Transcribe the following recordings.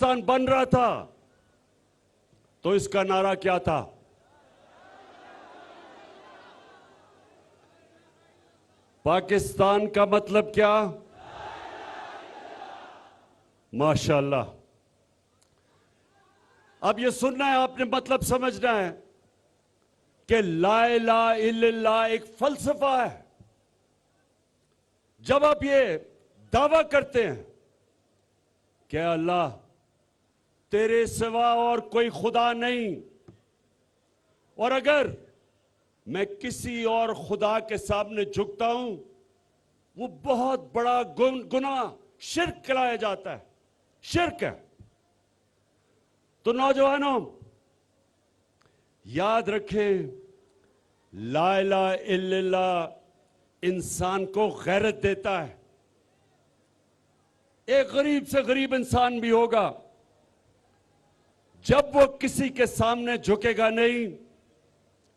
पाकिस्तान बन रहा था तो इसका नारा क्या था? पाकिस्तान का मतलब क्या? माशाअल्लाह। अब ये सुनना है आपने, मतलब समझना है कि ला इलाहा इल्लल्लाह एक फलसफा है। जब आप ये दावा करते हैं कि अल्लाह तेरे सिवा और कोई खुदा नहीं, और अगर मैं किसी और खुदा के सामने झुकता हूं, वो बहुत बड़ा गुनाह शिर्क कहलाया जाता है, शिर्क है। तो नौजवानों याद रखें, ला इलाहा इल्लल्लाह इंसान को गैरत देता है। एक गरीब से गरीब इंसान भी होगा, जब वो किसी के सामने झुकेगा नहीं,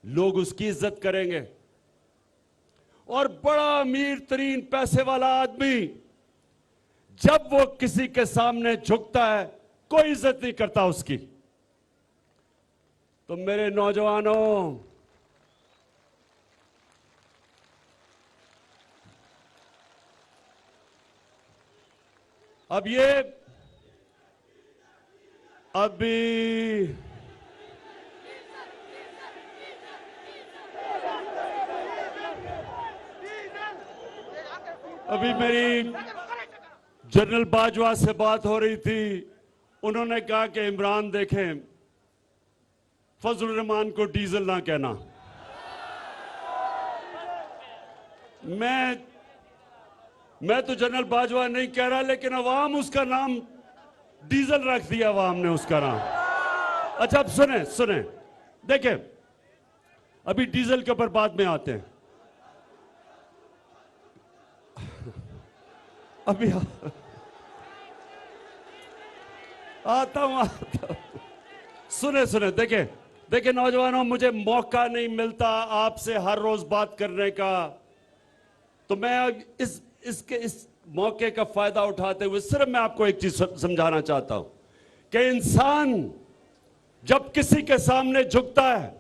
लोग उसकी इज्जत करेंगे। और बड़ा अमीर तरीन पैसे वाला आदमी जब वो किसी के सामने झुकता है, कोई इज्जत नहीं करता उसकी। तो मेरे नौजवानों, अब ये अभी मेरी जनरल बाजवा से बात हो रही थी। उन्होंने कहा कि इमरान देखें, फजल रहमान को डीजल ना कहना। मैं तो जनरल बाजवा नहीं कह रहा, लेकिन अवाम उसका नाम डीजल रख दिया, अवाम ने उसका नाम। अच्छा, अब सुने देखें, अभी डीजल के ऊपर बाद में आते हैं। अभी आता हूं। सुने देखे नौजवानों, मुझे मौका नहीं मिलता आपसे हर रोज बात करने का, तो मैं इस मौके का फायदा उठाते हुए सिर्फ मैं आपको एक चीज समझाना चाहता हूं कि इंसान जब किसी के सामने झुकता है,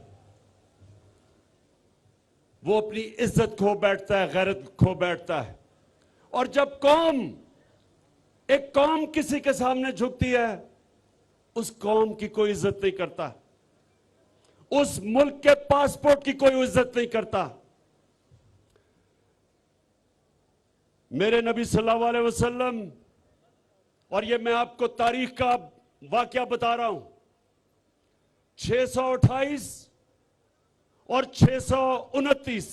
वो अपनी इज्जत खो बैठता है, गैरत खो बैठता है। और जब एक कौम किसी के सामने झुकती है, उस कौम की कोई इज्जत नहीं करता, उस मुल्क के पासपोर्ट की कोई इज्जत नहीं करता। मेरे नबी सल्लल्लाहु अलैहि वसल्लम, और ये मैं आपको तारीख का वाकया बता रहा हूं, 628 और 629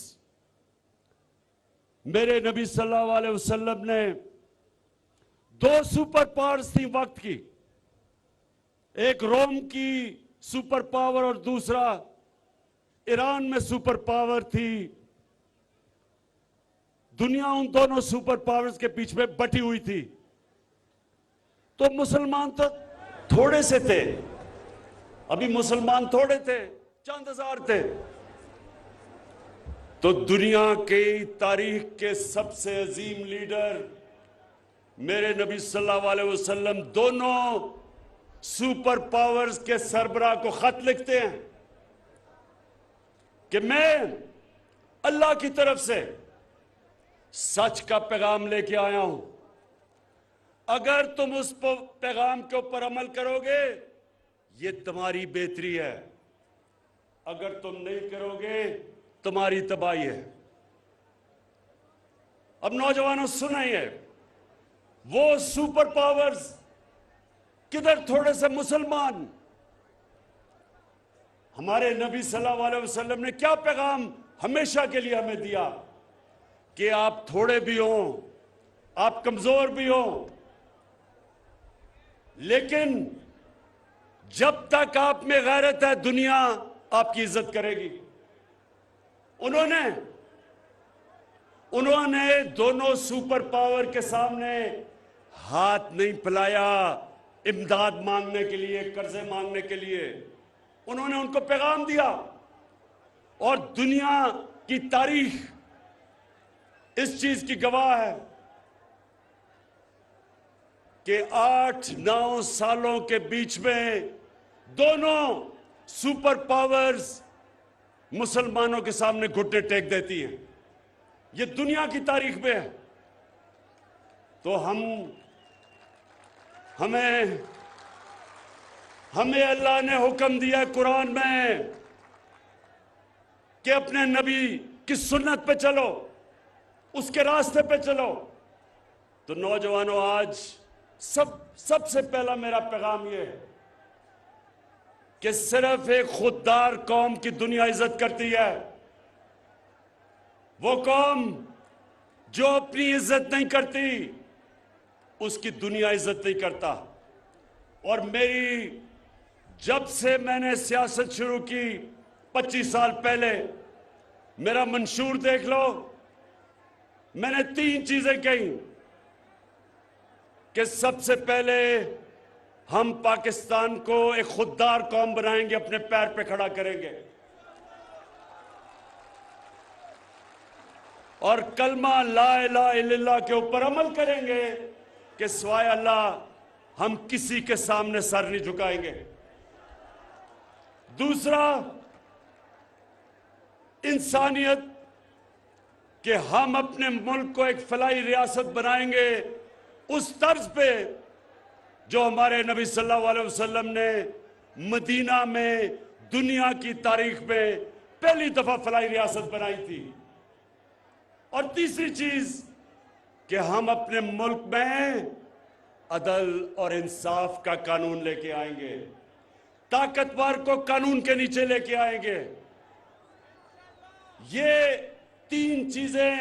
मेरे नबी सल्लल्लाहु अलैहि वसल्लम ने दो सुपर पावर्स थी वक्त की, एक रोम की सुपर पावर और दूसरा ईरान में सुपर पावर थी। दुनिया उन दोनों सुपर पावर्स के बीच में बटी हुई थी। तो मुसलमान तो थोड़े से थे, अभी मुसलमान थोड़े थे, चंद हजार थे। तो दुनिया की तारीख के सबसे अजीम लीडर मेरे नबी सल्लल्लाहु अलैहि वसल्लम दोनों सुपर पावर्स के सरबराह को खत लिखते हैं कि मैं अल्लाह की तरफ से सच का पैगाम लेके आया हूं, अगर तुम उस पैगाम के ऊपर अमल करोगे ये तुम्हारी बेहतरी है, अगर तुम नहीं करोगे तुम्हारी तबाही है। अब नौजवानों सुनिए, वो सुपर पावर्स किधर थोड़े से मुसलमान। हमारे नबी सल्लल्लाहु अलैहि वसल्लम ने क्या पैगाम हमेशा के लिए हमें दिया कि आप थोड़े भी हो, आप कमजोर भी हो, लेकिन जब तक आप में गैरत है दुनिया आपकी इज्जत करेगी। उन्होंने दोनों सुपर पावर के सामने हाथ नहीं फैलाया इमदाद मांगने के लिए, कर्जे मांगने के लिए। उन्होंने उनको पैगाम दिया, और दुनिया की तारीख इस चीज की गवाह है कि 8-9 सालों के बीच में दोनों सुपर पावर्स मुसलमानों के सामने घुटने टेक देती हैं। ये दुनिया की तारीख में है। तो हमें अल्लाह ने हुक्म दिया कुरान में कि अपने नबी की सुन्नत पे चलो, उसके रास्ते पे चलो। तो नौजवानों, आज सबसे पहला मेरा पैगाम यह है कि सिर्फ एक खुददार कौम की दुनिया इज्जत करती है। वो कौम जो अपनी इज्जत नहीं करती, उसकी दुनिया इज्जत नहीं करता। और जब से मैंने सियासत शुरू की 25 साल पहले, मेरा मंशूर देख लो, मैंने 3 चीजें कही कि सबसे पहले हम पाकिस्तान को एक खुददार कौम बनाएंगे, अपने पैर पे खड़ा करेंगे और कलमा ला इलाहा इल्लल्लाह के ऊपर अमल करेंगे कि सिवाय अल्लाह हम किसी के सामने सर नहीं झुकाएंगे। दूसरा, इंसानियत, कि हम अपने मुल्क को एक फलाही रियासत बनाएंगे उस तर्ज पे जो हमारे नबी सल्लल्लाहु अलैहि वसल्लम ने मदीना में दुनिया की तारीख में पहली दफा फलाही रियासत बनाई थी। और तीसरी चीज कि हम अपने मुल्क में अदल और इंसाफ का कानून लेके आएंगे, ताकतवर को कानून के नीचे लेके आएंगे। ये 3 चीजें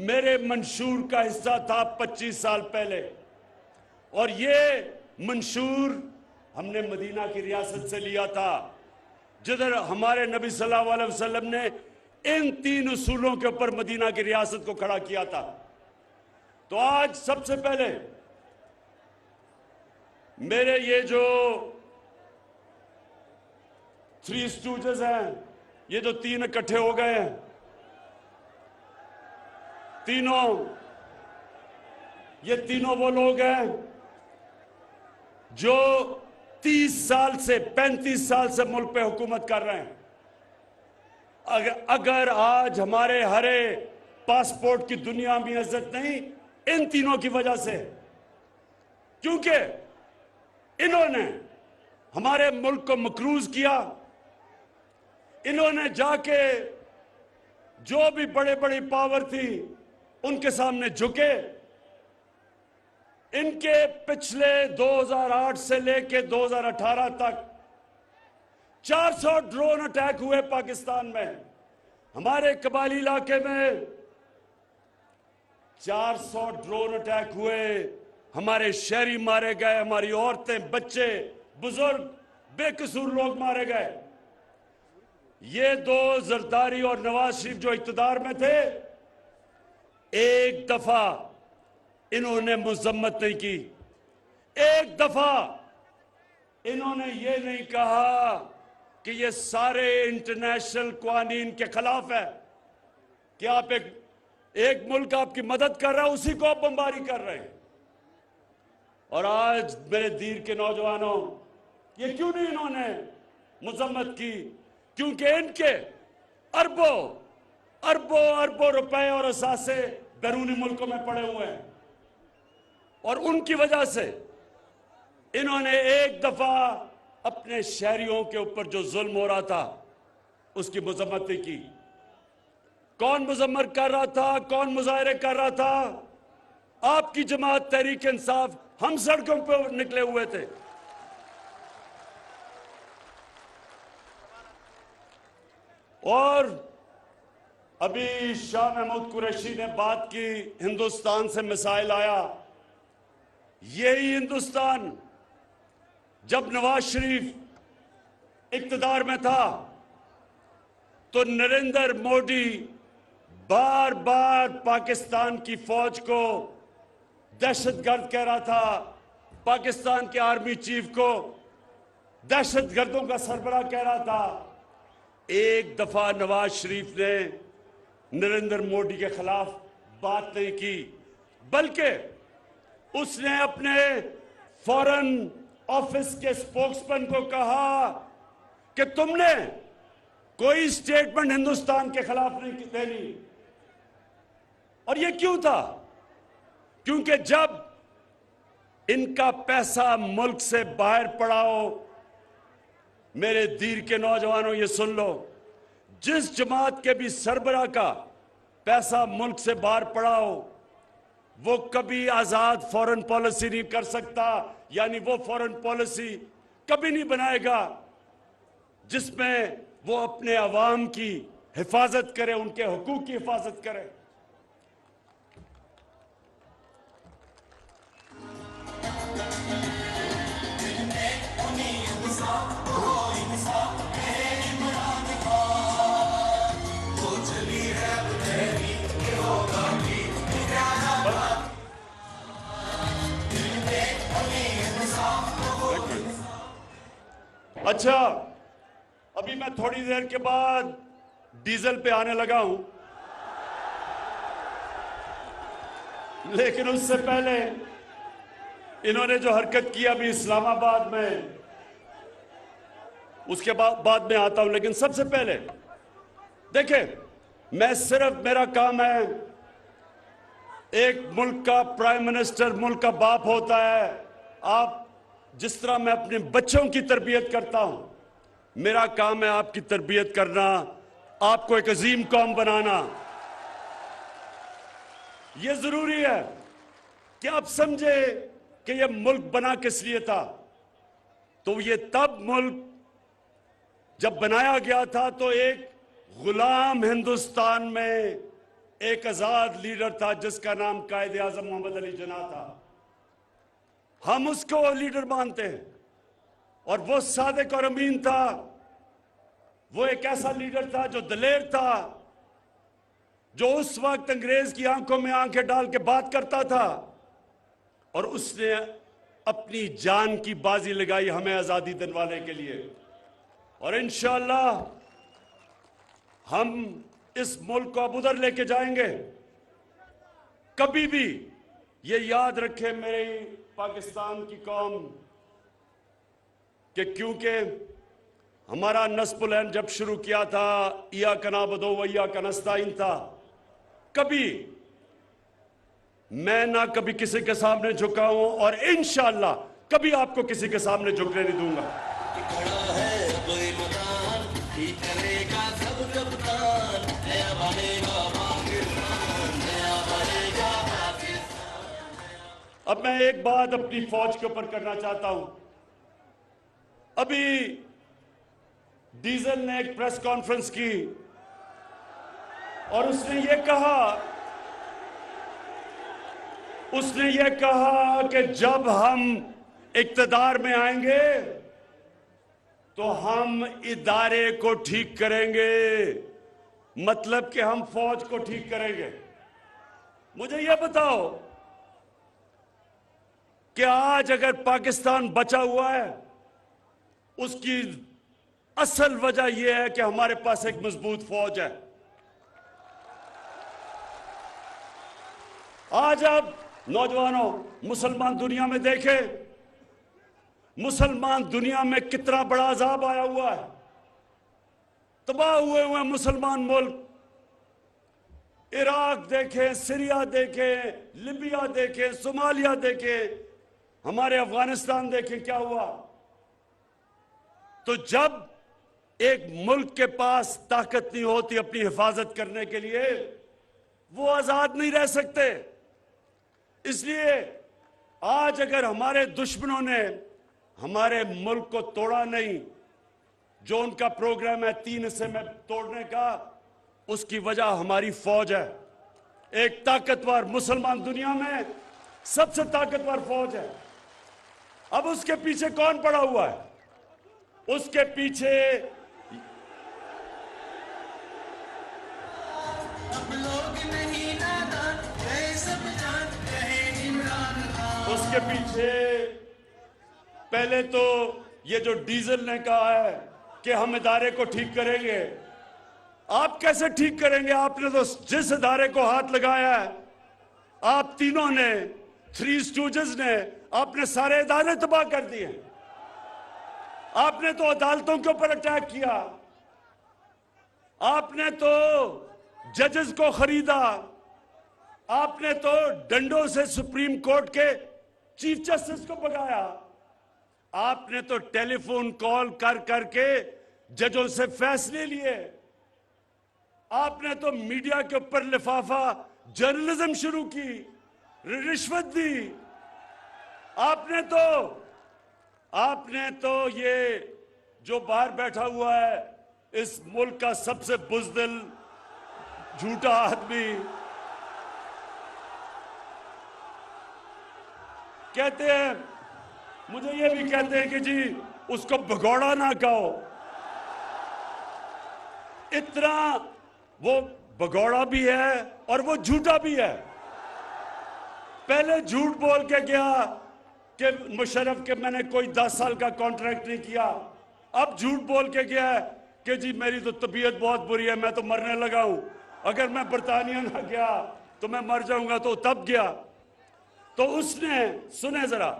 मेरे मंशूर का हिस्सा था 25 साल पहले। और ये मंशूर हमने मदीना की रियासत से लिया था, जिधर हमारे नबी सल्लल्लाहु अलैहि वसल्लम ने इन 3 उसूलों के ऊपर मदीना की रियासत को खड़ा किया था। तो आज सबसे पहले मेरे ये जो 3 स्टूजेस हैं, ये जो 3 इकट्ठे हो गए हैं, ये तीनों वो लोग हैं जो 30 साल से 35 साल से मुल्क पे हुकूमत कर रहे हैं। अगर आज हमारे हरे पासपोर्ट की दुनिया में इज्जत नहीं, इन तीनों की वजह से, क्योंकि इन्होंने हमारे मुल्क को मकरूज किया। इन्होंने जाके जो भी बड़े बड़ी पावर थी उनके सामने झुके। इनके पिछले 2008 से लेके 2018 तक 400 ड्रोन अटैक हुए पाकिस्तान में। हमारे कबायली इलाके में 400 ड्रोन अटैक हुए, हमारे शहरी मारे गए, हमारी औरतें, बच्चे, बुजुर्ग, बेकसूर लोग मारे गए। ये 2 जरदारी और नवाज शरीफ जो इक्तदार में थे, एक दफा इन्होंने मजम्मत नहीं की, एक दफा इन्होंने ये नहीं कहा कि ये सारे इंटरनेशनल कानून के खिलाफ है, कि आप एक मुल्क आपकी मदद कर रहा है, उसी को आप बमबारी कर रहे हैं। और आज मेरे दीर के नौजवानों, ये क्यों नहीं इन्होंने मजम्मत की? क्योंकि इनके अरबों अरबों रुपए और असासे बैरूनी मुल्कों में पड़े हुए हैं, और उनकी वजह से इन्होंने एक दफा अपने शहरियों के ऊपर जो जुल्म हो रहा था उसकी मजम्मत नहीं की। कौन मजम्मत कर रहा था, कौन मुजाहरे कर रहा था? आपकी जमात तहरीक इंसाफ। हम सड़कों पर निकले हुए थे। और अभी शाह महमूद कुरैशी ने बात की, हिंदुस्तान से मिसाइल आया। यही हिंदुस्तान जब नवाज शरीफ इक्तदार में था तो नरेंद्र मोदी बार बार पाकिस्तान की फौज को दहशतगर्द कह रहा था, पाकिस्तान के आर्मी चीफ को दहशतगर्दों का सरबराह कह रहा था। एक दफा नवाज शरीफ ने नरेंद्र मोदी के खिलाफ बात नहीं की, बल्कि उसने अपने फॉरेन ऑफिस के स्पोक्समैन को कहा कि तुमने कोई स्टेटमेंट हिंदुस्तान के खिलाफ नहीं देनी। और यह क्यों था? क्योंकि जब इनका पैसा मुल्क से बाहर पड़ा हो, मेरे दीर के नौजवानों ये सुन लो, जिस जमात के भी सरबराह का पैसा मुल्क से बाहर पड़ा हो, वो कभी आजाद फॉरेन पॉलिसी नहीं कर सकता। यानी वो फॉरेन पॉलिसी कभी नहीं बनाएगा जिसमें वो अपने अवाम की हिफाजत करे, उनके हुकूक की हिफाजत करे। अच्छा, अभी मैं थोड़ी देर के बाद डीजल पे आने लगा हूं, लेकिन उससे पहले इन्होंने जो हरकत की अभी इस्लामाबाद में, उसके बाद में आता हूं। लेकिन सबसे पहले देखें, मैं सिर्फ, मेरा काम है, एक मुल्क का प्राइम मिनिस्टर मुल्क का बाप होता है। आप जिस तरह मैं अपने बच्चों की तरबियत करता हूं, मेरा काम है आपकी तरबियत करना, आपको एक अजीम कौम बनाना। यह जरूरी है कि आप समझे कि यह मुल्क बना किस लिए था। तो यह तब मुल्क जब बनाया गया था तो एक गुलाम हिंदुस्तान में एक आजाद लीडर था जिसका नाम कायदे आजम मोहम्मद अली जिन्ना था। हम उसको लीडर मानते हैं और वो सादिक और अमीन था। वो एक ऐसा लीडर था जो दलेर था, जो उस वक्त अंग्रेज की आंखों में आंखें डाल के बात करता था और उसने अपनी जान की बाजी लगाई हमें आजादी दिलवाने के लिए। और इंशाअल्लाह हम इस मुल्क को अब उधर लेके जाएंगे। कभी भी ये याद रखे मेरी पाकिस्तान की कौम कि क्योंकि हमारा नस्बुल जब शुरू किया था, इया कनाबुदु व इया नस्ताईन था, कभी मैं ना कभी किसी के सामने झुका हूं और इंशाअल्लाह कभी आपको किसी के सामने झुकने नहीं दूंगा। अब मैं एक बात अपनी फौज के ऊपर करना चाहता हूं। अभी डीजल ने एक प्रेस कॉन्फ्रेंस की और उसने ये कहा कि जब हम इक्तदार में आएंगे तो हम इदारे को ठीक करेंगे, मतलब कि हम फौज को ठीक करेंगे। मुझे यह बताओ कि आज अगर पाकिस्तान बचा हुआ है, उसकी असल वजह यह है कि हमारे पास एक मजबूत फौज है। आज आप नौजवानों मुसलमान दुनिया में देखें, मुसलमान दुनिया में कितना बड़ा अजाब आया हुआ है, तबाह हुए हुए मुसलमान मुल्क। इराक देखें, सीरिया देखें, लिबिया देखें, सोमालिया देखें, हमारे अफगानिस्तान देखें क्या हुआ। तो जब एक मुल्क के पास ताकत नहीं होती अपनी हिफाजत करने के लिए, वो आजाद नहीं रह सकते। इसलिए आज अगर हमारे दुश्मनों ने हमारे मुल्क को तोड़ा नहीं, जो उनका प्रोग्राम है 3 हिस्से में तोड़ने का, उसकी वजह हमारी फौज है। एक ताकतवर, मुसलमान दुनिया में सबसे ताकतवर फौज है। अब उसके पीछे कौन पड़ा हुआ है? उसके पीछे पहले तो ये जो डीजल ने कहा है कि हम इदारे को ठीक करेंगे। आप कैसे ठीक करेंगे? आपने तो जिस इदारे को हाथ लगाया है, आप तीनों ने, 3 स्टूजेस ने आपने सारे इदारे तबाह कर दिए। आपने तो अदालतों के ऊपर अटैक किया, आपने तो जजेस को खरीदा, आपने तो डंडों से सुप्रीम कोर्ट के चीफ जस्टिस को भगाया, आपने तो टेलीफोन कॉल कर करके जजों से फैसले लिए, आपने तो मीडिया के ऊपर लिफाफा जर्नलिज्म शुरू की, रिश्वत दी, आपने तो ये जो बाहर बैठा हुआ है इस मुल्क का सबसे बुज़दिल झूठा आदमी, कहते हैं, मुझे ये भी कहते हैं कि जी उसको भगौड़ा ना कहो। इतना वो भगौड़ा भी है और वो झूठा भी है। पहले झूठ बोल के गया कि मुशर्रफ के मैंने कोई 10 साल का कॉन्ट्रैक्ट नहीं किया, अब झूठ बोल के गया है कि जी मेरी तो तबीयत बहुत बुरी है, मैं तो मरने लगा हूं, अगर मैं बरतानिया ना गया तो मैं मर जाऊंगा, तो तब गया। तो उसने, सुने जरा,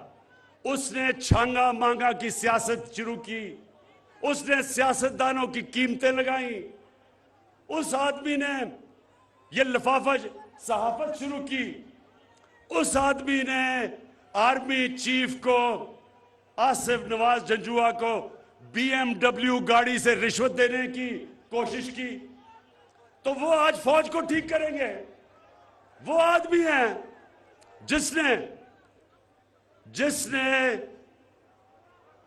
उसने छांगा मांगा की सियासत शुरू की, उसने सियासतदानों की कीमतें लगाई, उस आदमी ने ये लिफाफा सहाफत शुरू की, उस आदमी ने आर्मी चीफ को, आसिफ नवाज जंजुआ को BMW गाड़ी से रिश्वत देने की कोशिश की। तो वो आज फौज को ठीक करेंगे। वो आदमी है जिसने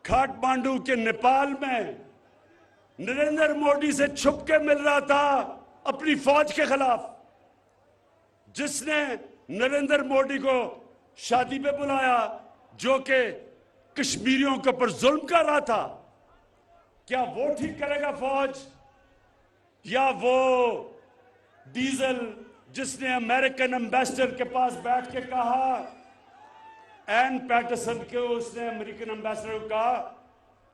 काठमांडू के नेपाल में नरेंद्र मोदी से छुप के मिल रहा था अपनी फौज के खिलाफ, जिसने नरेंद्र मोदी को शादी पे बुलाया जो कि कश्मीरियों के ऊपर जुल्म कर रहा था। क्या वो ठीक करेगा फौज, या वो डीजल जिसने अमेरिकन एम्बेसडर के पास बैठ के कहा, एन पैटरसन के, उसने अमेरिकन एम्बेसडर को कहा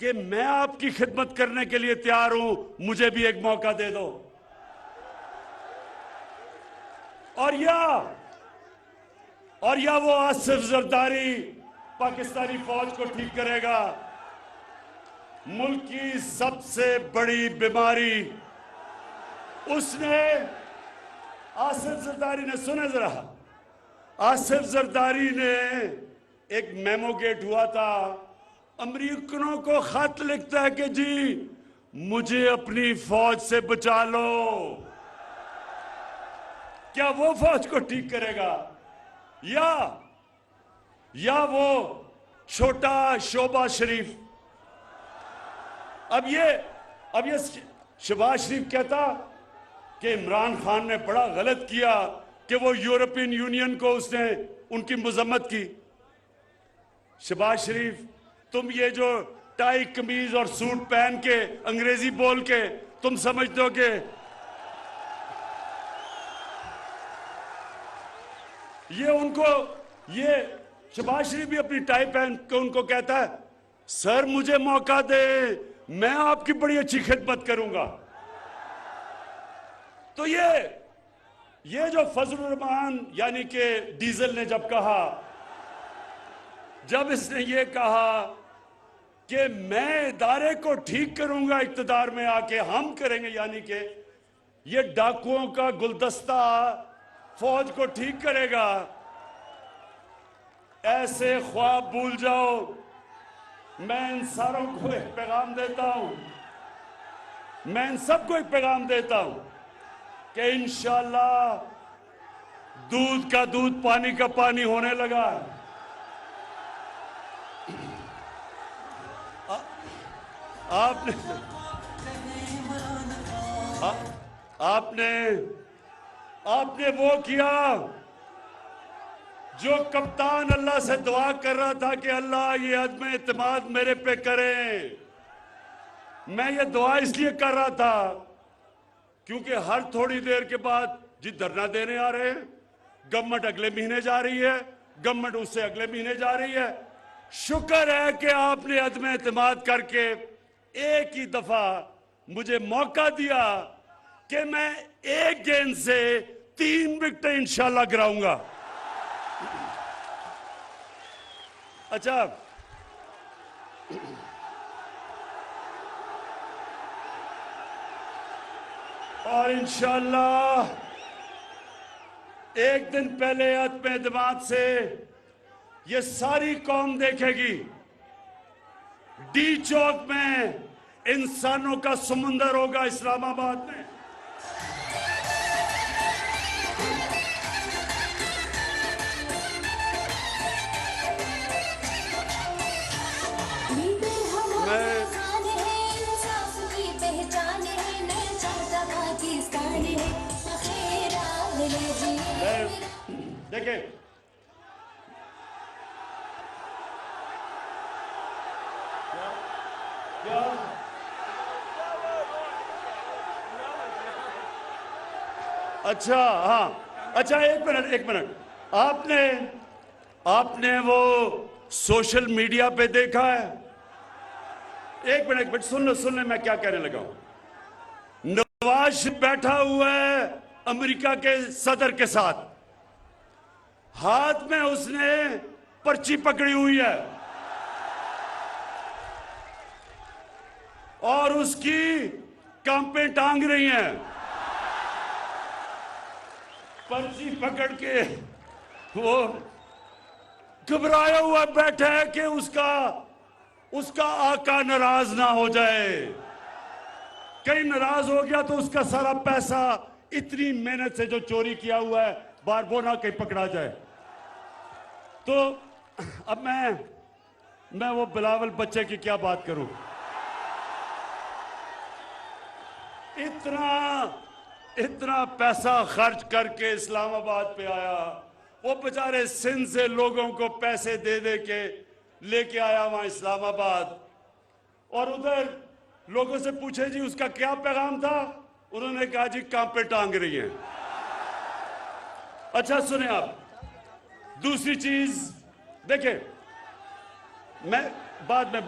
कि मैं आपकी खिदमत करने के लिए तैयार हूं, मुझे भी एक मौका दे दो। और या वो आसिफ जरदारी पाकिस्तानी फौज को ठीक करेगा। मुल्क की सबसे बड़ी बीमारी उसने, आसिफ जरदारी ने, सुने जरा, आसिफ जरदारी ने एक मेमो गेट हुआ था, अमेरिकनों को खत लिखता है कि जी मुझे अपनी फौज से बचा लो। क्या वो फौज को ठीक करेगा, या वो छोटा शोबा शरीफ? अब ये शहबाज शरीफ कहता कि इमरान खान ने बड़ा गलत किया कि वो यूरोपियन यूनियन को उसने उनकी मजम्मत की। शहबाज शरीफ, तुम ये जो टाई कमीज और सूट पहन के अंग्रेजी बोल के तुम समझते हो कि ये शहबाज शरीफ भी अपनी टाई पहन के उनको कहता है, सर मुझे मौका दे, मैं आपकी बड़ी अच्छी खिदमत करूंगा। तो ये जो फजलुर रहमान यानी कि डीजल ने जब इसने ये कहा कि मैं इदारे को ठीक करूंगा, इक्तदार में आके हम करेंगे, यानी कि ये डाकुओं का गुलदस्ता फौज को ठीक करेगा, ऐसे ख्वाब भूल जाओ। मैं इन सारों को एक पैगाम देता हूं, मैं इन सबको एक पैगाम देता हूं कि इंशाअल्लाह दूध का दूध पानी का पानी होने लगा। आपने वो किया जो कप्तान अल्लाह से दुआ कर रहा था कि अल्लाह ये अदम इत्मीनान मेरे पे करें। मैं ये दुआ इसलिए कर रहा था क्योंकि हर थोड़ी देर के बाद जी धरना देने आ रहे हैं, गवर्नमेंट अगले महीने जा रही है, गवर्नमेंट उससे अगले महीने जा रही है। शुक्र है कि आपने अदम इत्मीनान करके एक ही दफा मुझे मौका दिया कि मैं एक गेंद से 3 विकेटें इंशाल्लाह गिराऊंगा। अच्छा, और इंशाअल्लाह एक दिन पहले अदम एतमाद से ये सारी कौम देखेगी, डी चौक में इंसानों का समुंदर होगा इस्लामाबाद में। देखिए, क्या अच्छा, हाँ, अच्छा, एक मिनट, आपने वो सोशल मीडिया पे देखा है? एक मिनट सुन लो मैं क्या कहने लगा हूं। नवाज शरीफ बैठा हुआ है अमेरिका के सदर के साथ, हाथ में उसने पर्ची पकड़ी हुई है और उसकी कांपें टांग रही हैं। पर्ची पकड़ के वो घबराया हुआ बैठा है कि उसका आका नाराज ना हो जाए, कहीं नाराज हो गया तो उसका सारा पैसा इतनी मेहनत से जो चोरी किया हुआ है बार वो ना कहीं पकड़ा जाए। तो अब मैं वो बिलावल बच्चे की क्या बात करूं, इतना पैसा खर्च करके इस्लामाबाद पे आया, वो बेचारे सिंध से लोगों को पैसे दे दे के लेके आया वहां इस्लामाबाद, और उधर लोगों से पूछे जी उसका क्या पैगाम था, उन्होंने कहा जी कांपे टांग रही हैं। अच्छा सुने आप, दूसरी चीज देखे, मैं बाद में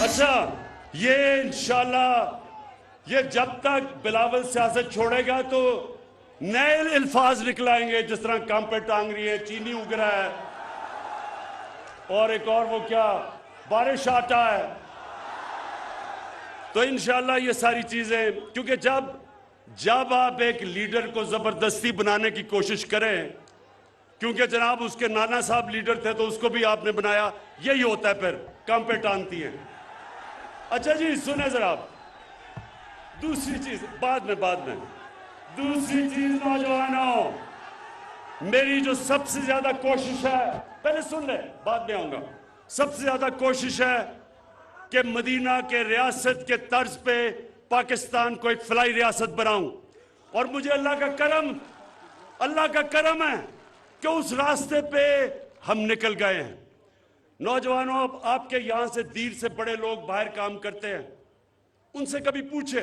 अच्छा, ये इंशाल्लाह ये जब तक बिलावल सियासत छोड़ेगा तो नए अल्फाज निकलाएंगे, जिस तरह कांपे टांग रही है, चीनी उग रहा है, और एक और वो क्या बारिश आता है। तो इंशाल्लाह ये सारी चीजें, क्योंकि जब आप एक लीडर को जबरदस्ती बनाने की कोशिश करें, क्योंकि जनाब उसके नाना साहब लीडर थे तो उसको भी आपने बनाया, यही होता है, फिर कांपे टांगती हैं। अच्छा जी सुने जरा, दूसरी चीज बाद में दूसरी चीज नौजवानों, मेरी जो सबसे ज्यादा कोशिश है, पहले सुन ले बाद में आऊंगा, सबसे ज्यादा कोशिश है कि मदीना के रियासत के तर्ज पे पाकिस्तान को एक फलाई रियासत बनाऊं, और मुझे अल्लाह का करम है कि उस रास्ते पे हम निकल गए हैं। नौजवानों, अब आपके यहां से दीर से बड़े लोग बाहर काम करते हैं, उनसे कभी पूछे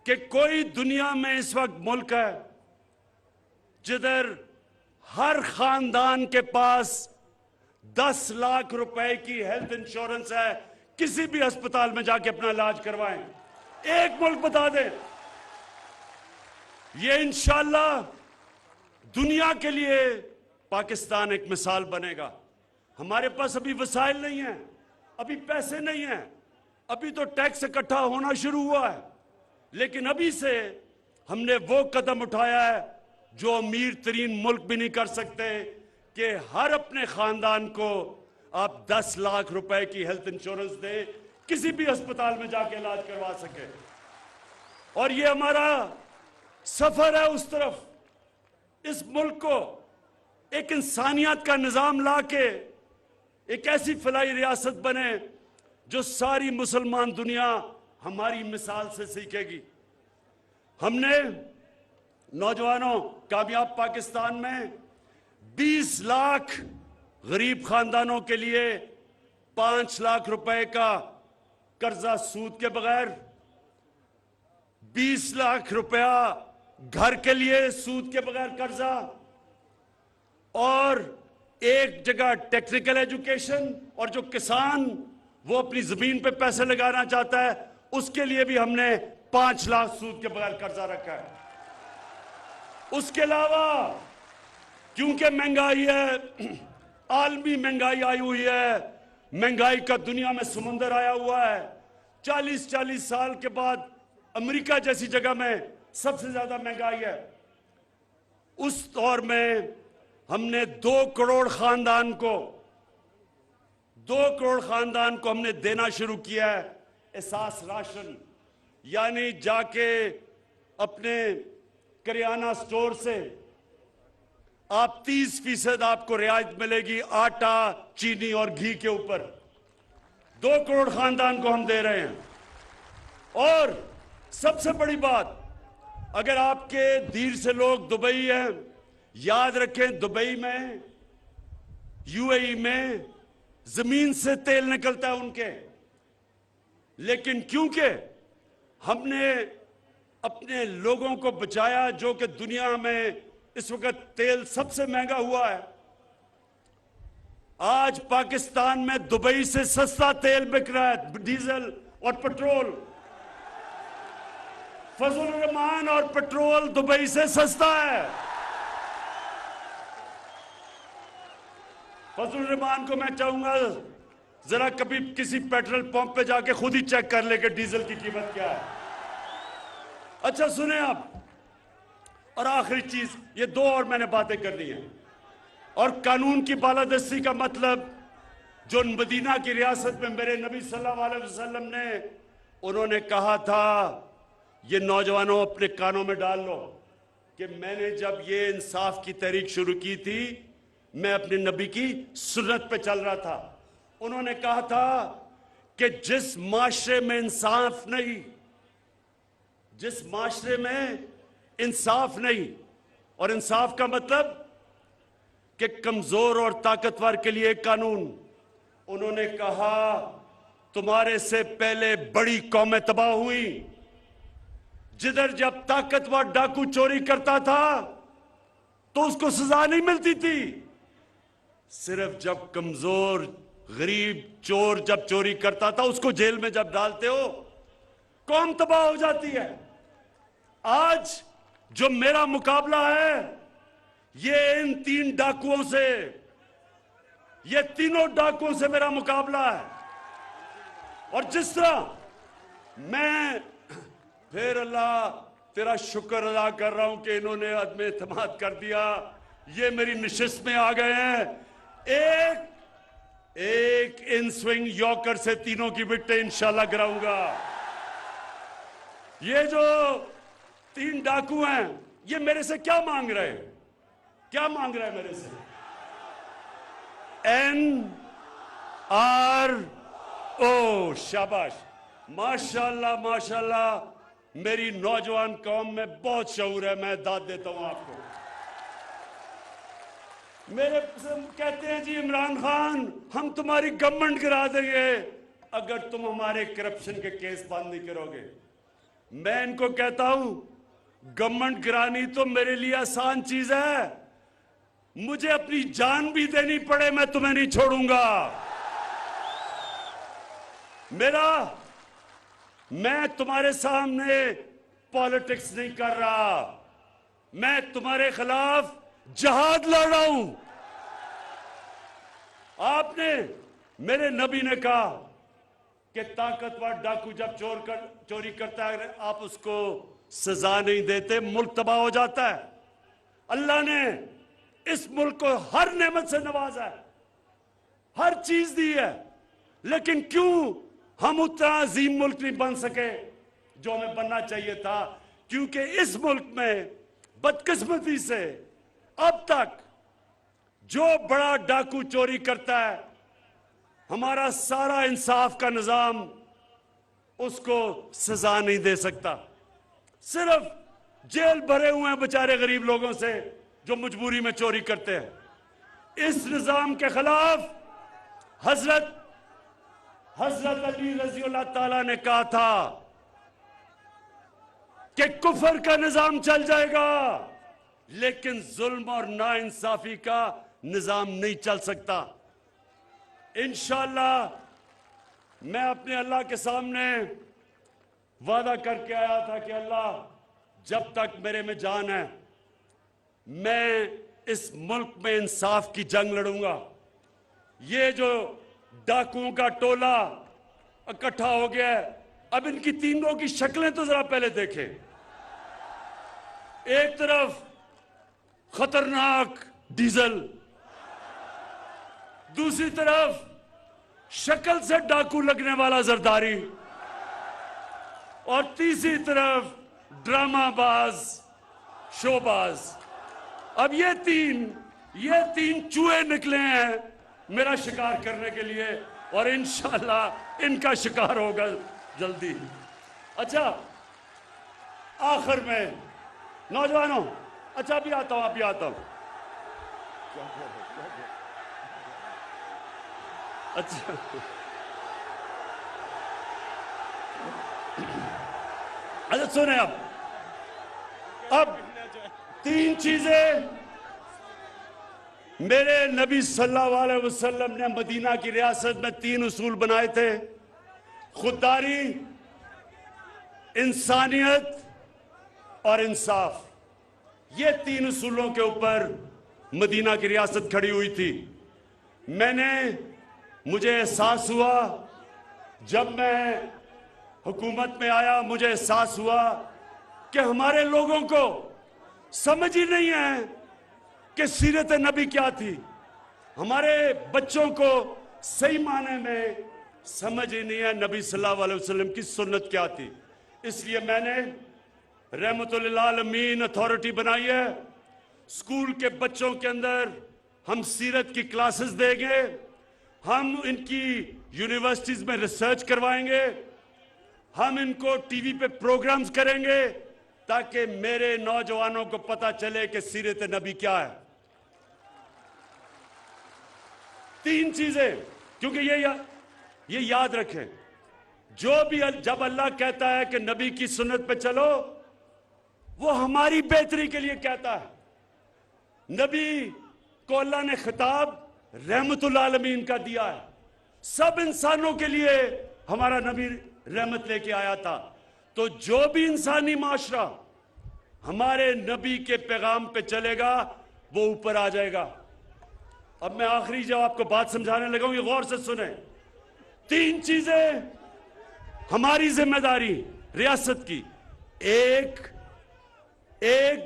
कि कोई दुनिया में इस वक्त मुल्क है जिधर हर खानदान के पास 10 लाख रुपए की हेल्थ इंश्योरेंस है, किसी भी अस्पताल में जाके अपना इलाज करवाएं? एक मुल्क बता दें। ये इंशाल्लाह दुनिया के लिए पाकिस्तान एक मिसाल बनेगा। हमारे पास अभी वसाइल नहीं है, अभी पैसे नहीं है, अभी तो टैक्स इकट्ठा होना शुरू हुआ है, लेकिन अभी से हमने वो कदम उठाया है जो अमीर तरीन मुल्क भी नहीं कर सकते, कि हर अपने खानदान को आप 10 लाख रुपए की हेल्थ इंश्योरेंस दे, किसी भी अस्पताल में जाके इलाज करवा सके। और ये हमारा सफर है उस तरफ, इस मुल्क को एक इंसानियत का निजाम लाके एक ऐसी फलाई रियासत बने जो सारी मुसलमान दुनिया हमारी मिसाल से सीखेगी। हमने नौजवानों, कामयाब पाकिस्तान में 20 लाख गरीब खानदानों के लिए 5 लाख रुपए का कर्जा सूद के बगैर, 20 लाख रुपया घर के लिए सूद के बगैर कर्जा, और एक जगह टेक्निकल एजुकेशन, और जो किसान वो अपनी जमीन पे पैसे लगाना चाहता है उसके लिए भी हमने 5 लाख सूद के बगैर कर्जा रखा है। उसके अलावा क्योंकि महंगाई है, आलमी महंगाई आई हुई है, महंगाई का दुनिया में समुंदर आया हुआ है। 40-40 साल के बाद अमेरिका जैसी जगह में सबसे ज्यादा महंगाई है। उस दौर में हमने 2 करोड़ खानदान को हमने देना शुरू किया है एहसास राशन, यानी जाके अपने करियाना स्टोर से आप 30% आपको रियायत मिलेगी आटा, चीनी और घी के ऊपर। 2 करोड़ खानदान को हम दे रहे हैं। और सबसे बड़ी बात, अगर आपके धीर से लोग दुबई हैं, याद रखें दुबई में, यूएई में जमीन से तेल निकलता है उनके, लेकिन क्योंकि हमने अपने लोगों को बचाया, जो कि दुनिया में इस वक्त तेल सबसे महंगा हुआ है। आज पाकिस्तान में दुबई से सस्ता तेल बिक रहा है, डीजल और पेट्रोल। फजल रहमान और पेट्रोल दुबई से सस्ता है। फजल रहमान को मैं चाहूंगा जरा कभी किसी पेट्रोल पंप पे जाके खुद ही चेक कर ले कि डीजल की कीमत क्या है। अच्छा सुने आप, और आखिरी चीज, ये 2 और मैंने बातें करनी है। और कानून की बालादस्ती का मतलब, जो मदीना की रियासत में मेरे नबी सल्लल्लाहु अलैहि वसल्लम ने, उन्होंने कहा था, ये नौजवानों अपने कानों में डाल लो, कि मैंने जब ये इंसाफ की तहरीक शुरू की थी, मैं अपने नबी की सुन्नत पे चल रहा था। उन्होंने कहा था कि जिस माशरे में इंसाफ नहीं, जिस माशरे में इंसाफ नहीं, और इंसाफ का मतलब कि कमजोर और ताकतवर के लिए एक कानून, उन्होंने कहा तुम्हारे से पहले बड़ी कौमें तबाह हुई, जिधर जब ताकतवर डाकू चोरी करता था तो उसको सजा नहीं मिलती थी, सिर्फ जब कमजोर गरीब चोर जब चोरी करता था उसको जेल में जब डालते हो कौम तबाह हो जाती है। आज जो मेरा मुकाबला है ये इन 3 डाकुओं से, ये तीनों डाकुओं से मेरा मुकाबला है। और जिस तरह मैं फिर अल्लाह तेरा शुक्र अदा कर रहा हूं कि इन्होंने अदम एतमाद कर दिया, ये मेरी नशिस्त में आ गए हैं। एक इन स्विंग यॉर्कर से तीनों की विकेटें इंशाल्लाह गिराऊंगा। ये जो 3 डाकू हैं, ये मेरे से क्या मांग रहे हैं? क्या मांग रहे हैं मेरे से? NRO। शाबाश, माशाल्लाह माशाल्लाह। मेरी नौजवान कौम में बहुत शऊर है, मैं दाद देता हूं आपको। मेरे से कहते हैं जी इमरान खान हम तुम्हारी गवर्नमेंट गिरा देंगे अगर तुम हमारे करप्शन के केस बंद नहीं करोगे। मैं इनको कहता हूं गवर्नमेंट गिरानी तो मेरे लिए आसान चीज है, मुझे अपनी जान भी देनी पड़े मैं तुम्हें नहीं छोड़ूंगा। मैं तुम्हारे सामने पॉलिटिक्स नहीं कर रहा, मैं तुम्हारे खिलाफ जहाद लड़ रहा हूं। आपने, मेरे नबी ने कहा कि ताकतवर डाकू जब चोरी करता है आप उसको सजा नहीं देते, मुल्क तबाह हो जाता है। अल्लाह ने इस मुल्क को हर नेमत से नवाजा है, हर चीज दी है, लेकिन क्यों हम उतना अजीम मुल्क नहीं बन सके जो हमें बनना चाहिए था? क्योंकि इस मुल्क में बदकिस्मती से अब तक जो बड़ा डाकू चोरी करता है, हमारा सारा इंसाफ का निजाम उसको सजा नहीं दे सकता। सिर्फ जेल भरे हुए हैं बेचारे गरीब लोगों से जो मजबूरी में चोरी करते हैं। इस निजाम के खिलाफ हजरत अली रजी अल्लाह ताला ने कहा था कि कुफर का निजाम चल जाएगा लेकिन जुल्म और नाइंसाफी का निजाम नहीं चल सकता। इंशाअल्लाह मैं अपने अल्लाह के सामने वादा करके आया था कि अल्लाह जब तक मेरे में जान है मैं इस मुल्क में इंसाफ की जंग लड़ूंगा। ये जो डाकुओं का टोला इकट्ठा हो गया है, अब इनकी तीनों की शक्लें तो जरा पहले देखें। एक तरफ खतरनाक डीजल, दूसरी तरफ शक्ल से डाकू लगने वाला जरदारी, और तीसरी तरफ ड्रामाबाज शोबाज। अब ये तीन चूहे निकले हैं मेरा शिकार करने के लिए, और इंशाल्लाह इनका शिकार होगा जल्दी। अच्छा, आखिर में नौजवानों, अच्छा अभी आता हूं। अच्छा, अच्छा सुने, अब तीन चीजें मेरे नबी सल्लल्लाहु अलैहि वसल्लम ने मदीना की रियासत में तीन उसूल बनाए थे: खुददारी, इंसानियत और इंसाफ। ये तीन उसूलों के ऊपर मदीना की रियासत खड़ी हुई थी। मुझे एहसास हुआ जब मैं हुकूमत में आया, मुझे एहसास हुआ कि हमारे लोगों को समझ ही नहीं है कि सीरत नबी क्या थी। हमारे बच्चों को सही माने में समझ ही नहीं है नबी सल्लल्लाहु अलैहि वसल्लम की सुन्नत क्या थी। इसलिए मैंने रहमतुल लिल आलमीन अथॉरिटी बनाई है। स्कूल के बच्चों के अंदर हम सीरत की क्लासेस देंगे, हम इनकी यूनिवर्सिटीज में रिसर्च करवाएंगे, हम इनको टीवी पे प्रोग्राम्स करेंगे ताकि मेरे नौजवानों को पता चले कि सीरत नबी क्या है। तीन चीजें, क्योंकि ये याद रखें, जब अल्लाह कहता है कि नबी की सुन्नत पे चलो, वो हमारी बेहतरी के लिए कहता है। नबी को अल्लाह ने खिताब रहमतुल आलमीन का दिया है। सब इंसानों के लिए हमारा नबी रहमत लेके आया था। तो जो भी इंसानी माशरा हमारे नबी के पैगाम पे चलेगा वो ऊपर आ जाएगा। अब मैं आखिरी जब आपको बात समझाने लगा हूं, ये गौर से सुने। तीन चीजें हमारी जिम्मेदारी रियासत की, एक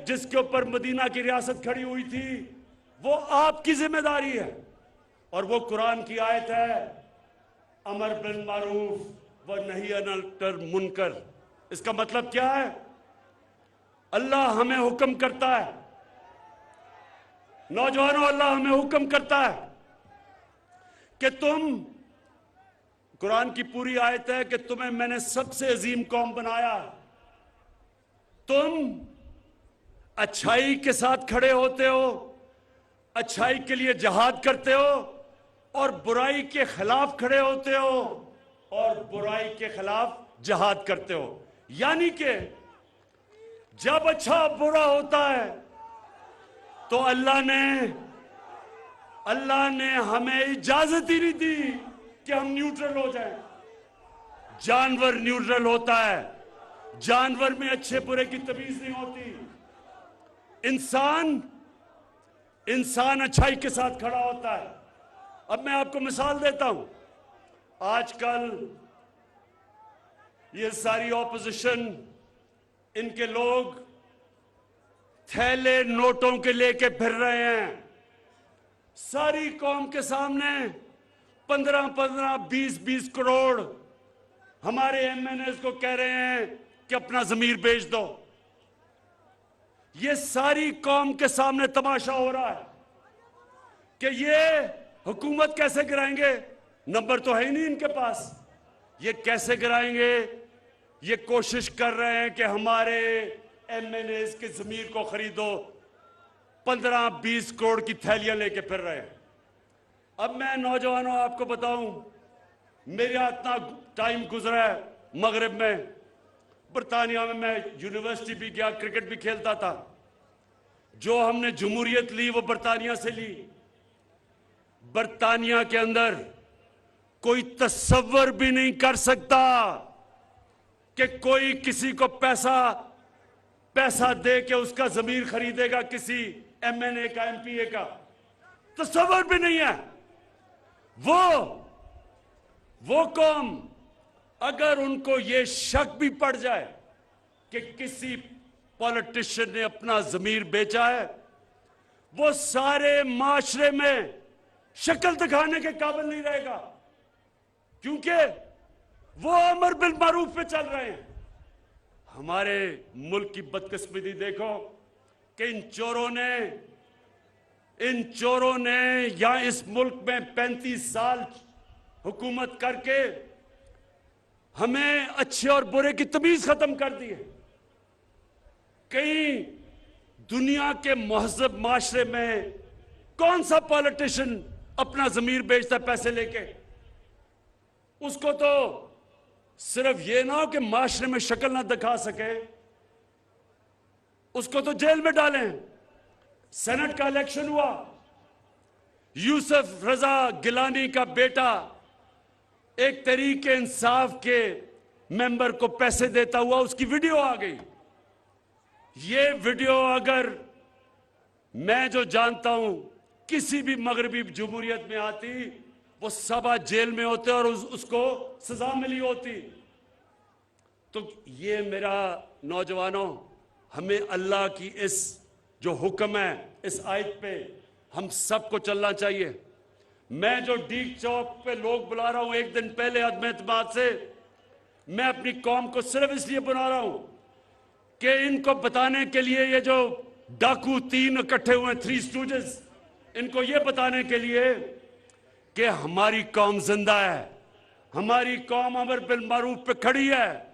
जिसके ऊपर मदीना की रियासत खड़ी हुई थी वो आपकी जिम्मेदारी है, और वो कुरान की आयत है, अमर बिल मारूफ व नही अनिल मुनकर। इसका मतलब क्या है? अल्लाह हमें हुक्म करता है, नौजवानों, अल्लाह हमें हुक्म करता है कि तुम, कुरान की पूरी आयत है कि तुम्हें मैंने सबसे अजीम कौम बनाया, तुम अच्छाई के साथ खड़े होते हो, अच्छाई के लिए जिहाद करते हो, और बुराई के खिलाफ खड़े होते हो और बुराई के खिलाफ जिहाद करते हो। यानी कि जब अच्छा बुरा होता है तो अल्लाह ने हमें इजाजत ही नहीं दी कि हम न्यूट्रल हो जाएं। जानवर न्यूट्रल होता है, जानवर में अच्छे बुरे की तमीज नहीं होती। इंसान अच्छाई के साथ खड़ा होता है। अब मैं आपको मिसाल देता हूं। आजकल ये सारी ऑपोजिशन, इनके लोग थैले नोटों के लेके फिर रहे हैं, सारी कौम के सामने 15-15, 20-20 करोड़ हमारे एमएनएस को कह रहे हैं कि अपना जमीर बेच दो। ये सारी कौम के सामने तमाशा हो रहा है कि ये हुकूमत कैसे गिराएंगे। नंबर तो है ही नहीं इनके पास, ये कैसे गिराएंगे। ये कोशिश कर रहे हैं कि हमारे एमएनएस के जमीर को खरीदो, 15-20 करोड़ की थैलियां लेके फिर रहे हैं। अब मैं नौजवानों आपको बताऊं, मेरा इतना टाइम गुजरा है मगरिब में, बरतानिया में मैं यूनिवर्सिटी भी गया, क्रिकेट भी खेलता था। जो हमने जमहूरियत ली वो बरतानिया से ली। बरतानिया के अंदर कोई तसव्वुर भी नहीं कर सकता कि कोई किसी को पैसा दे के उसका जमीर खरीदेगा किसी एमएनए का, एमपीए का? तस्वर भी नहीं है। वो कौम, अगर उनको ये शक भी पड़ जाए कि किसी पॉलिटिशियन ने अपना जमीर बेचा है, वो सारे माशरे में शक्ल दिखाने के काबिल नहीं रहेगा, क्योंकि वो अमर बिल मारूफ पे चल रहे हैं। हमारे मुल्क की बदकिस्मती देखो कि इन चोरों ने या इस मुल्क में 35 साल हुकूमत करके हमें अच्छे और बुरे की तमीज खत्म कर दी है। कहीं दुनिया के महज़ब माशरे में कौन सा पॉलिटिशियन अपना जमीर बेचता पैसे लेके? उसको तो सिर्फ ये ना हो कि माशरे में शक्ल ना दिखा सके, उसको तो जेल में डालें। सेनेट का इलेक्शन हुआ, यूसुफ रजा गिलानी का बेटा एक तरीके इंसाफ के मेंबर को पैसे देता हुआ, उसकी वीडियो आ गई। ये वीडियो अगर मैं जो जानता हूं किसी भी मगरबी जमहूरियत में आती, वो सब आज जेल में होते और उसको सजा मिली होती। तो ये मेरा नौजवानों, हमें अल्लाह की इस जो हुक्म है, इस आयत पे हम सबको चलना चाहिए। मैं जो डीग चौक पे लोग बुला रहा हूं एक दिन पहले अदम एतमाद से, मैं अपनी कौम को सिर्फ इसलिए बुला रहा हूं कि इनको बताने के लिए, ये जो डाकू 3 इकट्ठे हुए 3 स्टूडेंट्स, इनको ये बताने के लिए कि हमारी कौम जिंदा है, हमारी कौम अमर बिल मारूफ पे खड़ी है।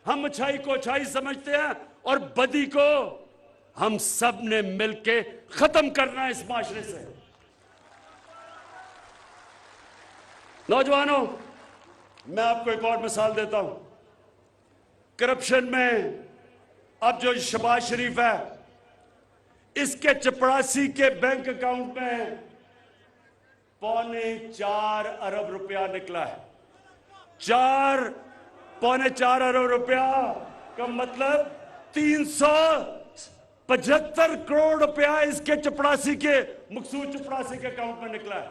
हम अच्छाई को अच्छाई समझते हैं और बदी को हम सब ने मिलके खत्म करना है इस माशरे से। नौजवानों, मैं आपको एक और मिसाल देता हूं। करप्शन में अब जो शहबाज शरीफ है, इसके चपरासी के बैंक अकाउंट में ₹4.25 अरब रुपया निकला है। ₹4.25 अरब रुपया का मतलब 375 करोड़ रुपया इसके चपरासी के, मकसूद चपरासी के अकाउंट में निकला है।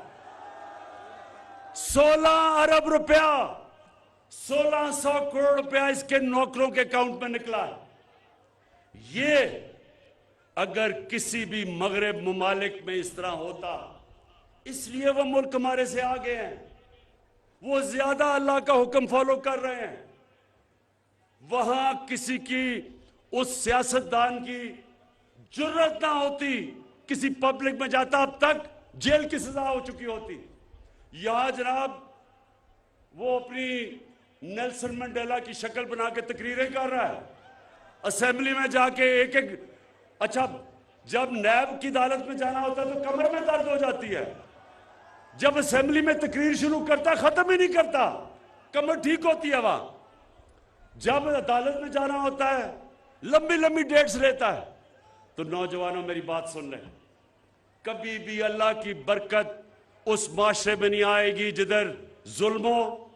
16 अरब रुपया, 1600 करोड़ रुपया इसके नौकरों के अकाउंट में निकला है। ये अगर किसी भी मगरब मुमालिक में इस तरह होता, इसलिए वो मुल्क हमारे से आगे हैं, वो ज्यादा अल्लाह का हुक्म फॉलो कर रहे हैं। वहां किसी की, उस सियासतदान की जुर्रत ना होती, किसी पब्लिक में जाता, अब तक जेल की सजा हो चुकी होती। यहां जनाब वो अपनी नेल्सन मंडेला की शक्ल बना के तकरीरें कर रहा है, असेंबली में जाके एक अच्छा, जब नैब की अदालत में जाना होता है तो कमर में दर्द हो जाती है, जब असेंबली में तकरीर शुरू करता खत्म ही नहीं करता, कमर ठीक होती है। वहां जब अदालत में जाना होता है लंबी लंबी डेट्स लेता है। तो नौजवानों, मेरी बात सुन लें, कभी भी अल्लाह की बरकत उस माशरे में नहीं आएगी जिधर जुल्म हो।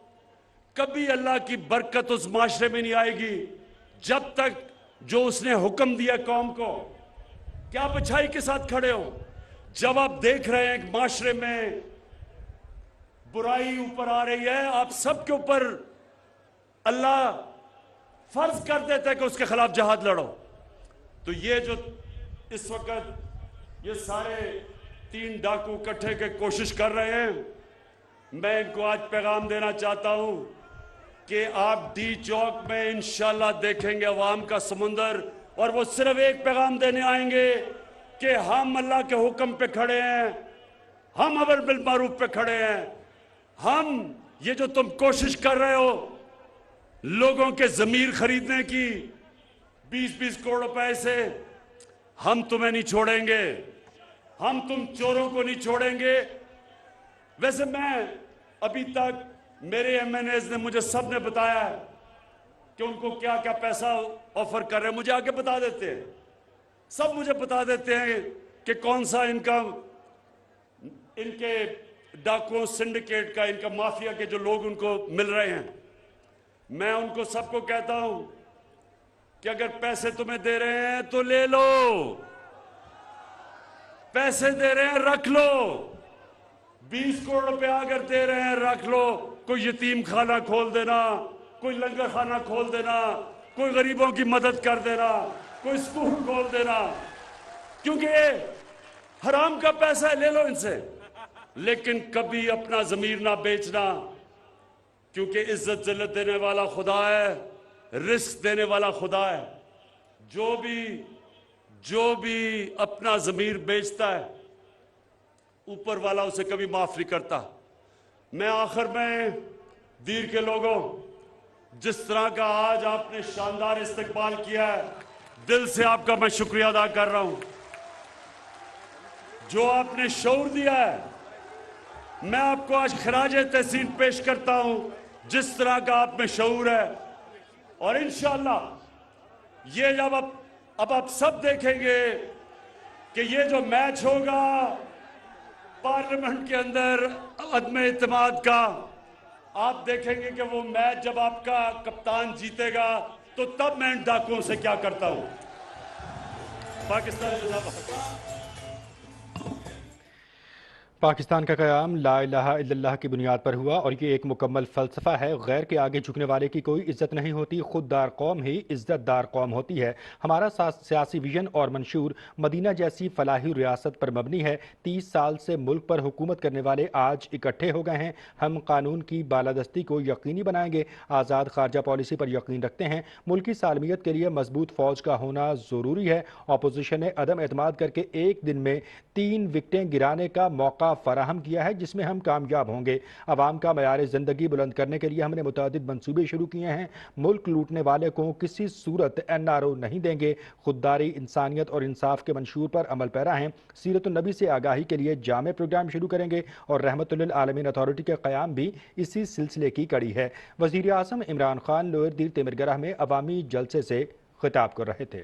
कभी अल्लाह की बरकत उस माशरे में नहीं आएगी जब तक जो उसने हुक्म दिया कौम को कि आप अच्छाई के साथ खड़े हो। जब आप देख रहे हैं कि माशरे में बुराई ऊपर आ रही है, आप सबके ऊपर अल्लाह फर्ज कर देता है कि उसके खिलाफ जहाद लड़ो। तो ये जो इस वक्त ये सारे 3 डाकू इकट्ठे के कोशिश कर रहे हैं, मैं इनको आज पैगाम देना चाहता हूं कि आप डी चौक में इंशाल्लाह देखेंगे अवाम का समुंदर, और वो सिर्फ एक पैगाम देने आएंगे कि हम अल्लाह के हुक्म पे खड़े हैं, हम अमर बिल मारूफ पे खड़े हैं। हम ये जो तुम कोशिश कर रहे हो लोगों के जमीर खरीदने की 20-20 करोड़ रुपए से, हम तुम्हें नहीं छोड़ेंगे, हम तुम चोरों को नहीं छोड़ेंगे। वैसे मैं अभी तक, मेरे एमएनएज ने मुझे सब ने बताया है कि उनको क्या क्या पैसा ऑफर कर रहे हैं, मुझे आके बता देते हैं, सब मुझे बता देते हैं कि कौन सा इनका, इनके डाकुओं सिंडिकेट का, इनका माफिया के जो लोग उनको मिल रहे हैं। मैं उनको सबको कहता हूं कि अगर पैसे तुम्हें दे रहे हैं तो ले लो, पैसे दे रहे हैं रख लो, 20 करोड़ रुपया अगर दे रहे हैं रख लो। कोई यतीम खाना खोल देना, कोई लंगर खाना खोल देना, कोई गरीबों की मदद कर देना, कोई स्कूल खोल देना, क्योंकि हराम का पैसा है, ले लो इनसे। लेकिन कभी अपना जमीर ना बेचना, क्योंकि इज्जत जिल्लत देने वाला खुदा है, रिस्क देने वाला खुदा है। जो भी अपना जमीर बेचता है, ऊपर वाला उसे कभी माफ नहीं करता। मैं आखिर में दीर के लोगों, जिस तरह का आज आपने शानदार इस्तकबाल किया है, दिल से आपका मैं शुक्रिया अदा कर रहा हूं। जो आपने शऊर दिया है, मैं आपको आज खराज तहसीन पेश करता हूं, जिस तरह का आप में शऊर है। और इंशाअल्लाह ये जब अब आप सब देखेंगे कि ये जो मैच होगा पार्लियामेंट के अंदर अदम इत्तेमाद का, आप देखेंगे कि वो मैच जब आपका कप्तान जीतेगा तो तब मैं इन डाकुओं से क्या करता हूं। पाकिस्तान का क़याम ला इलाहा इल्लल्लाह की बुनियाद पर हुआ और ये एक मुकम्मल फ़लसफ़ा है। गैर के आगे झुकने वाले की कोई इज्जत नहीं होती, खुददार कौम ही इज्जतदार कौम होती है। हमारा सियासी विजन और मंशूर मदीना जैसी फलाही रियासत पर मबनी है। 30 साल से मुल्क पर हुकूमत करने वाले आज इकट्ठे हो गए हैं। हम कानून की बालादस्ती को यकीनी बनाएंगे, आज़ाद खारजा पॉलिसी पर यकीन रखते हैं। मुल्क की सालमियत के लिए मजबूत फ़ौज का होना ज़रूरी है। अपोजिशन ने अदम एतमाद करके एक दिन में 3 विकेटें गिराने का मौका फराहम किया है, जिसमें हम कामयाब होंगे। अवाम का मयार ज़िंदगी बुलंद करने के लिए हमने मुतअद्दिद मंसूबे शुरू किए हैं। मुल्क लूटने वाले को किसी सूरत NRO नहीं देंगे। खुददारी, इंसानियत और इंसाफ के मंशूर पर अमल पैरा हैं। सीरत नबी से आगाही के लिए जामे प्रोग्राम शुरू करेंगे और रहमतुल्लिल आलमीन अथॉरिटी के क़याम भी इसी सिलसिले की कड़ी है। वज़ीर आज़म इमरान खान लोअर दीर तेमिरगराह में अवामी जलसे से खिताब कर रहे थे।